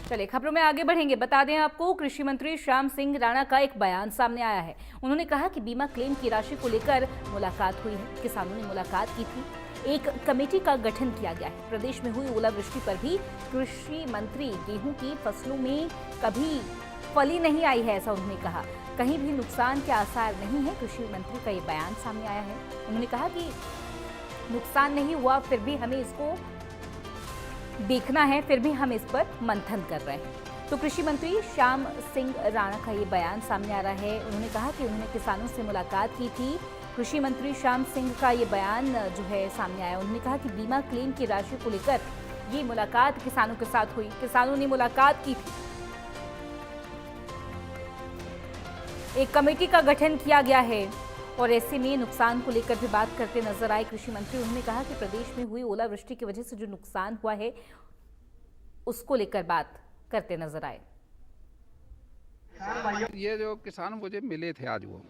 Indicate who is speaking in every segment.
Speaker 1: चलिए खबरों में आगे बढ़ेंगे। बता दें आपको, कृषि मंत्री श्याम सिंह राणा का एक बयान सामने आया है। उन्होंने कहा कि बीमा क्लेम की राशि को लेकर मुलाकात हुई है, किसानों ने मुलाकात की थी, एक कमेटी का गठन किया गया है। प्रदेश में हुई ओलावृष्टि पर भी कृषि मंत्री गेहूं की फसलों में कभी फली नहीं आई है, ऐसा उन्होंने कहा। कहीं भी नुकसान के आसार नहीं है। कृषि मंत्री का ये बयान सामने आया है। उन्होंने कहा कि नुकसान नहीं हुआ, फिर भी हमें इसको देखना है, फिर भी हम इस पर मंथन कर रहे हैं। तो कृषि मंत्री श्याम सिंह राणा का ये बयान सामने आ रहा है। उन्होंने कहा कि उन्होंने किसानों से मुलाकात की थी। कृषि मंत्री श्याम सिंह का ये बयान जो है सामने आया। उन्होंने कहा कि बीमा क्लेम की राशि को लेकर ये मुलाकात किसानों के साथ हुई, किसानों ने मुलाकात की थी, एक कमेटी का गठन किया गया है और ऐसे में नुकसान को लेकर भी बात करते नजर आए कृषि मंत्री। उन्होंने कहा कि प्रदेश में हुई ओलावृष्टि की वजह से जो नुकसान हुआ है उसको लेकर बात करते नजर आए।
Speaker 2: ये जो किसान मुझे मिले थे आज, वो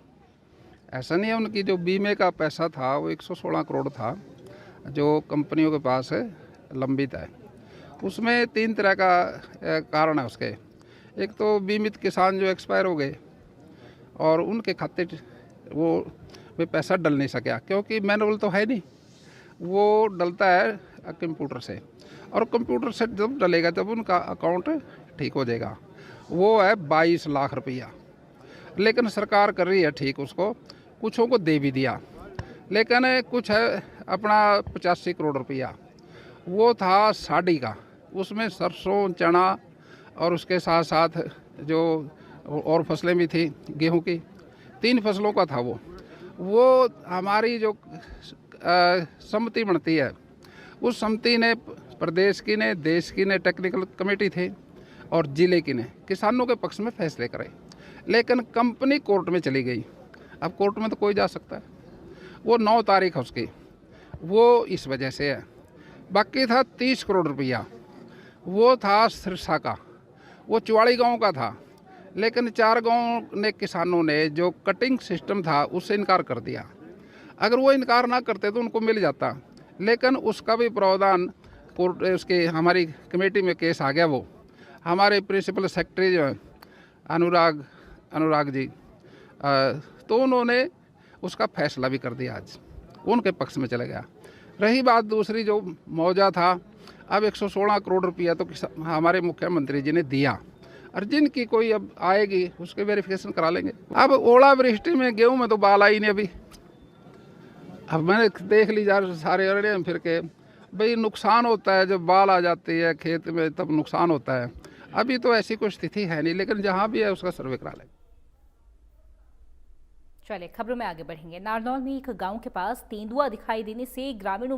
Speaker 2: ऐसा नहीं है, उनकी जो बीमे का पैसा था वो 116 करोड़ था जो कंपनियों के पास लंबित है। उसमें 3 तरह का कारण है उसके। एक तो बीमित किसान जो एक्सपायर हो गए और उनके खाते वो वे पैसा डल नहीं सका, क्योंकि मैनुअल तो है नहीं, वो डलता है कंप्यूटर से, और कंप्यूटर से जब डलेगा तब उनका अकाउंट ठीक हो जाएगा। वो है 22 लाख रुपया। लेकिन सरकार कर रही है ठीक, उसको कुछों को दे भी दिया, लेकिन कुछ है अपना 85 करोड़ रुपया वो था साड़ी का। उसमें सरसों, चना और उसके साथ साथ जो और फसलें भी थी, गेहूं की 3 फसलों का था। वो हमारी जो समिति बनती है, उस समिति ने प्रदेश की ने, देश की ने, टेक्निकल कमेटी थी और जिले की ने किसानों के पक्ष में फैसले करे, लेकिन कंपनी कोर्ट में चली गई। अब कोर्ट में तो कोई जा सकता है, वो 9 तारीख है उसकी, वो इस वजह से है। बाकी था 30 करोड़ रुपया, वो था सिरसा का, वो चुवाड़ी गांव का था, लेकिन 4 गांव ने किसानों ने जो कटिंग सिस्टम था उससे इनकार कर दिया। अगर वो इनकार ना करते तो उनको मिल जाता, लेकिन उसका भी प्रावधान कोर्ट उसके हमारी कमेटी में केस आ गया। वो हमारे प्रिंसिपल सेक्रेटरी जो है अनुराग जी, तो उन्होंने उसका फैसला भी कर दिया, आज उनके पक्ष में चले गया। रही बात दूसरी, जो मुआवजा था, अब 116 करोड़ रुपया तो हमारे मुख्यमंत्री जी ने दिया, और जिनकी कोई अब आएगी उसके वेरिफिकेशन करा लेंगे। अब ओलावृष्टि में गेहूं में तो बाल आई नहीं अभी। अब मैंने देख ली जा सारे अरड़े फिर के, भाई नुकसान होता है जब बाल आ जाती है खेत में, तब नुकसान होता है। अभी तो ऐसी कोई स्थिति है नहीं, लेकिन जहां भी है उसका सर्वे करा लेंगे।
Speaker 1: चलिए खबरों में आगे बढ़ेंगे। नारनौल में एक गांव के पास तेंदुआ दिखाई देने से ग्रामीणों